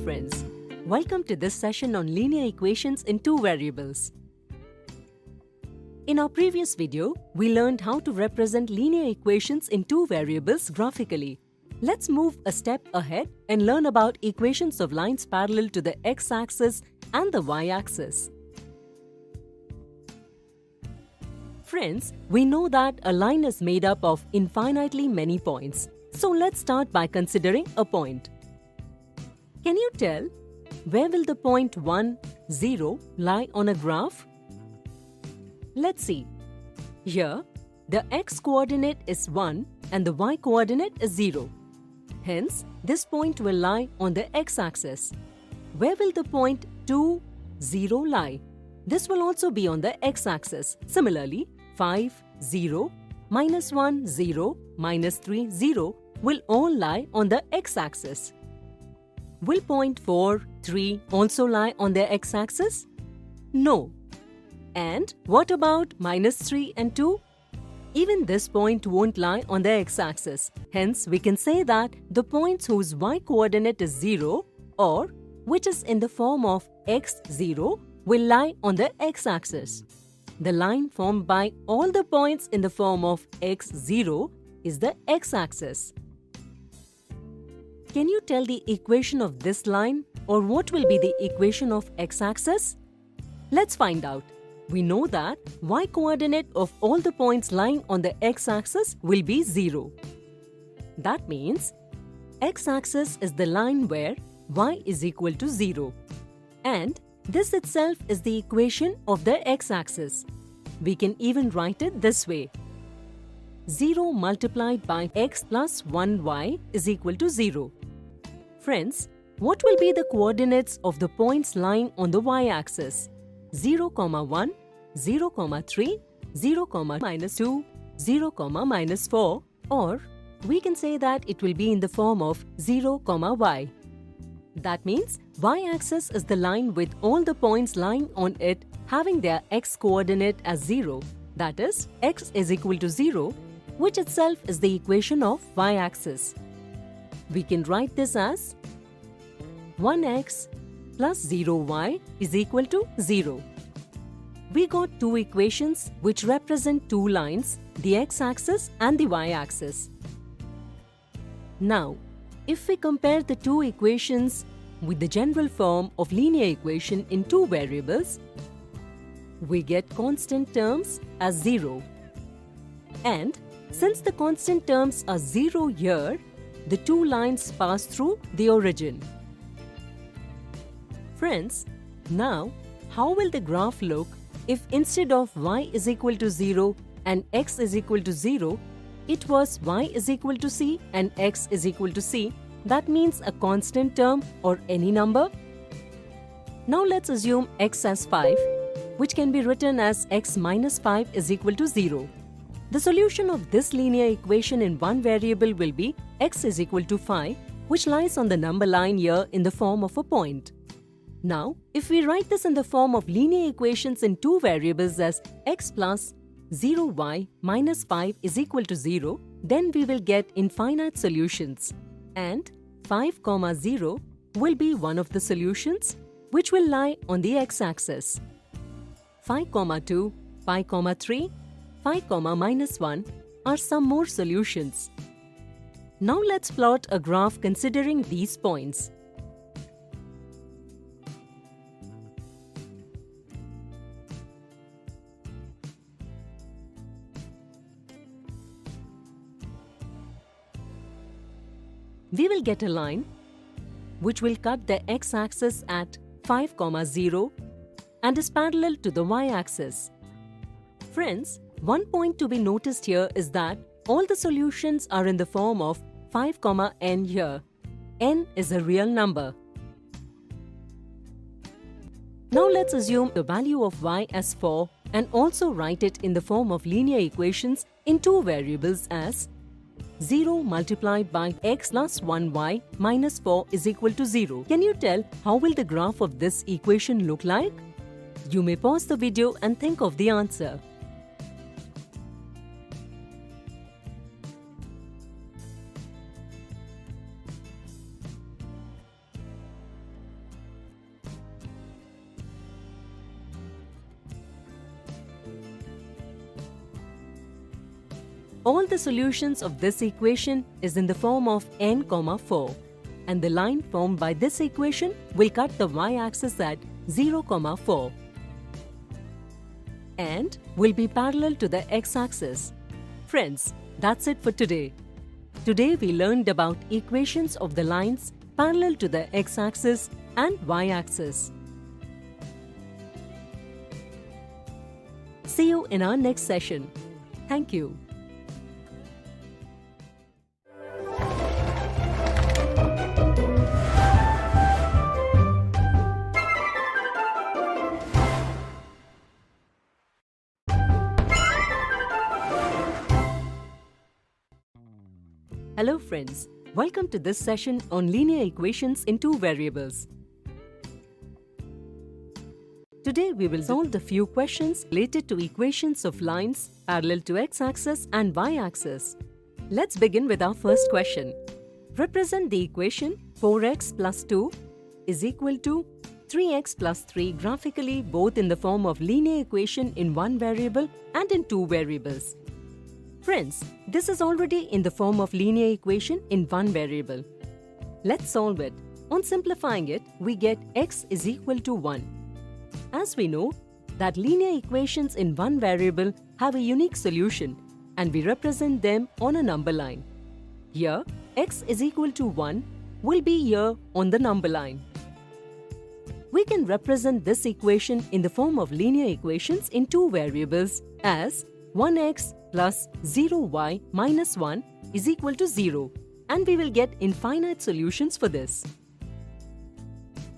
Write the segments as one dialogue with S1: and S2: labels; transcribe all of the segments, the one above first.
S1: friends. Welcome to this session on linear equations in two variables. In our previous video, we learned how to represent linear equations in two variables graphically. Let's move a step ahead and learn about equations of lines parallel to the x-axis and the y-axis. Friends, we know that a line is made up of infinitely many points. So let's start by considering a point. Can you tell where will the point 1, 0 lie on a graph? Let's see. Here, the x-coordinate is 1 and the y-coordinate is 0. Hence, this point will lie on the x-axis. Where will the point 2, 0 lie? This will also be on the x-axis. Similarly, 5, 0, minus 1, 0, minus 3, 0 will all lie on the x-axis. Will point 4, 3 also lie on the x-axis? No. And what about minus 3 and 2? Even this point won't lie on the x-axis. Hence, we can say that the points whose y-coordinate is 0 or which is in the form of x0 will lie on the x-axis. The line formed by all the points in the form of x0 is the x-axis. Can you tell the equation of this line or what will be the equation of x-axis? Let's find out. We know that y-coordinate of all the points lying on the x-axis will be 0. That means x-axis is the line where y is equal to 0. And this itself is the equation of the x-axis. We can even write it this way. 0 multiplied by x plus 1y is equal to 0. Friends, what will be the coordinates of the points lying on the y-axis? 0, 1, 0, 3, 0, minus 2, 0, minus 4, or we can say that it will be in the form of 0, y. That means y-axis is the line with all the points lying on it having their x-coordinate as 0. That is, x is equal to 0, which itself is the equation of y-axis. We can write this as 1x plus 0y is equal to 0. We got two equations which represent two lines, the x-axis and the y-axis. Now, if we compare the two equations with the general form of linear equation in two variables, we get constant terms as 0. And since the constant terms are 0 here, the two lines pass through the origin. Friends, now how will the graph look if instead of y is equal to 0 and x is equal to 0, it was y is equal to c and x is equal to c? That means a constant term or any number. Now let's assume x as 5, which can be written as x minus 5 is equal to 0. The solution of this linear equation in one variable will be x is equal to 5, which lies on the number line here in the form of a point. Now, if we write this in the form of linear equations in two variables as x plus 0y minus 5 is equal to 0, then we will get infinite solutions. And 5, 0 will be one of the solutions which will lie on the x-axis. 5, 2, 5, 3, 5, minus 1 are some more solutions. Now let's plot a graph considering these points. We will get a line which will cut the x-axis at 5, 0 and is parallel to the y-axis. Friends, one point to be noticed here is that all the solutions are in the form of 5, n here. N is a real number. Now let's assume the value of y as 4 and also write it in the form of linear equations in two variables as 0 multiplied by x plus 1y minus 4 is equal to 0. Can you tell how will the graph of this equation look like? You may pause the video and think of the answer. All the solutions of this equation is in the form of n, 4, and the line formed by this equation will cut the y-axis at 0, 4 and will be parallel to the x-axis. Friends, that's it for today. Today we learned about equations of the lines parallel to the x-axis and y-axis. See you in our next session. Thank you. Hello friends, welcome to this session on linear equations in two variables. Today we will solve a few questions related to equations of lines parallel to x-axis and y-axis. Let's begin with our first question. Represent the equation 4x plus 2 is equal to 3x plus 3 graphically both in the form of linear equation in one variable and in two variables. Friends, this is already in the form of linear equation in one variable. Let's solve it. On simplifying it, we get x is equal to 1. As we know that linear equations in one variable have a unique solution and we represent them on a number line. Here, x is equal to 1 will be here on the number line. We can represent this equation in the form of linear equations in two variables as 1x plus 0y minus 1 is equal to 0, and we will get infinite solutions for this.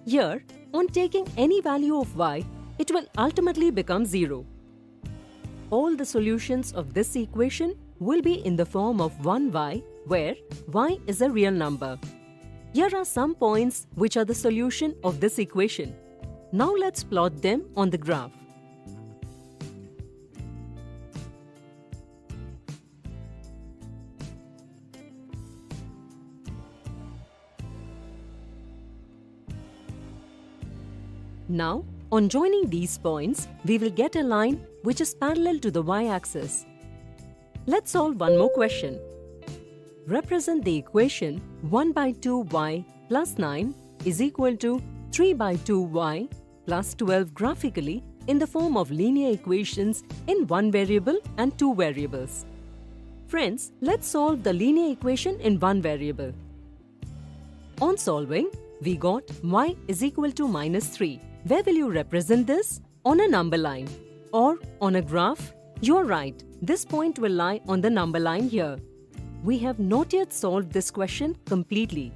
S1: Here, on taking any value of y, it will ultimately become 0. All the solutions of this equation will be in the form of 1y, where y is a real number. Here are some points which are the solution of this equation. Now let's plot them on the graph. Now, on joining these points, we will get a line which is parallel to the y-axis. Let's solve one more question. Represent the equation 1 by 2y plus 9 is equal to 3 by 2y plus 12 graphically in the form of linear equations in one variable and two variables. Friends, let's solve the linear equation in one variable. On solving, we got y is equal to minus 3. Where will you represent this? On a number line or on a graph? You're right, this point will lie on the number line here. We have not yet solved this question completely.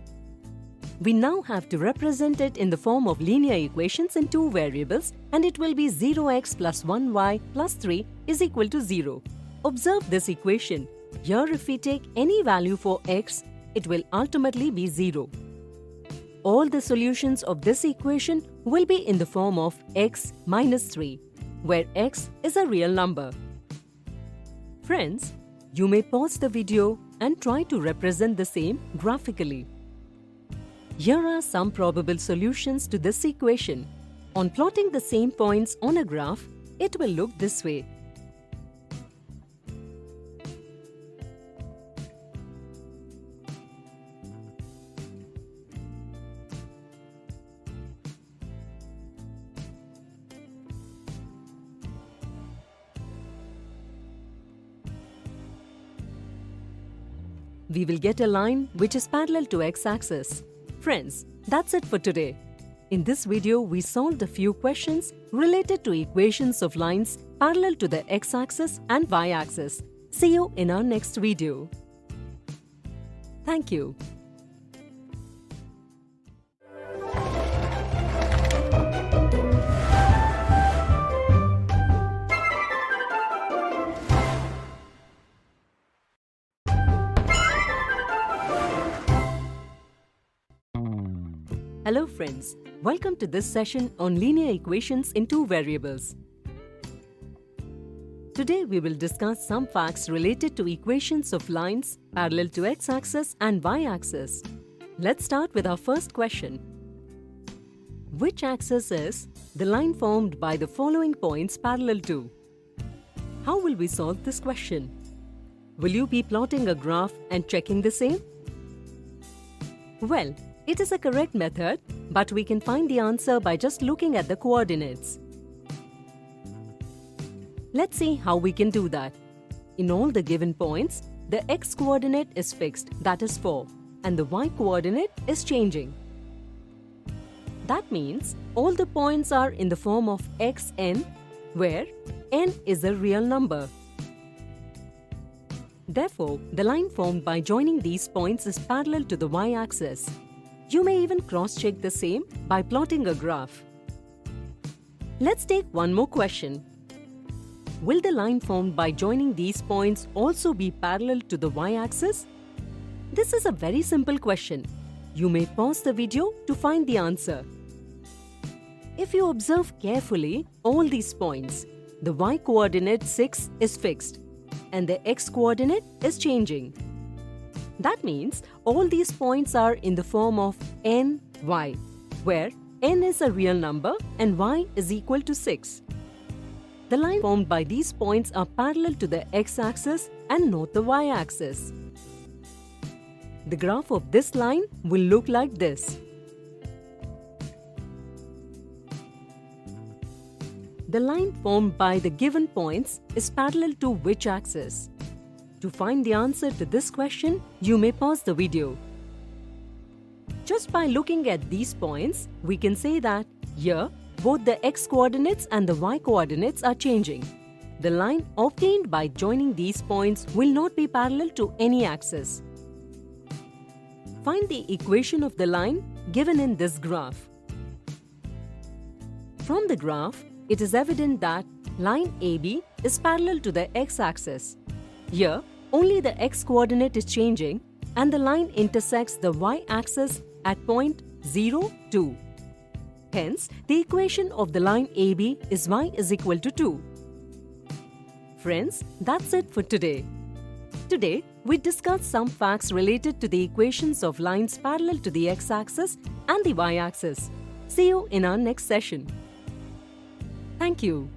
S1: We now have to represent it in the form of linear equations in two variables and it will be 0x plus 1y plus 3 is equal to 0. Observe this equation. Here if we take any value for x, it will ultimately be 0. All the solutions of this equation will be in the form of x minus 3, where x is a real number. Friends, you may pause the video and try to represent the same graphically. Here are some probable solutions to this equation. On plotting the same points on a graph, it will look this way. We will get a line which is parallel to x-axis. Friends, that's it for today. In this video, we solved a few questions related to equations of lines parallel to the x-axis and y-axis. See you in our next video. Thank you. Hello friends, welcome to this session on linear equations in two variables. Today we will discuss some facts related to equations of lines parallel to x-axis and y-axis. Let's start with our first question. Which axis is the line formed by the following points parallel to? How will we solve this question? Will you be plotting a graph and checking the same? Well, it is a correct method, but we can find the answer by just looking at the coordinates. Let's see how we can do that. In all the given points, the x-coordinate is fixed, that is 4, and the y-coordinate is changing. That means all the points are in the form of xn, where n is a real number. Therefore, the line formed by joining these points is parallel to the y-axis. You may even cross-check the same by plotting a graph. Let's take one more question. Will the line formed by joining these points also be parallel to the y-axis? This is a very simple question. You may pause the video to find the answer. If you observe carefully all these points, the y-coordinate 6 is fixed and the x-coordinate is changing. That means all these points are in the form of ny, where n is a real number and y is equal to 6. The line formed by these points are parallel to the x-axis and not the y-axis. The graph of this line will look like this. The line formed by the given points is parallel to which axis? To find the answer to this question, you may pause the video. Just by looking at these points, we can say that here, both the x-coordinates and the y-coordinates are changing. The line obtained by joining these points will not be parallel to any axis. Find the equation of the line given in this graph. From the graph, it is evident that line AB is parallel to the x-axis. Here, only the x-coordinate is changing and the line intersects the y-axis at point 0, 2. Hence, the equation of the line AB is y is equal to 2. Friends, that's it for today. Today, we discussed some facts related to the equations of lines parallel to the x-axis and the y-axis. See you in our next session. Thank you.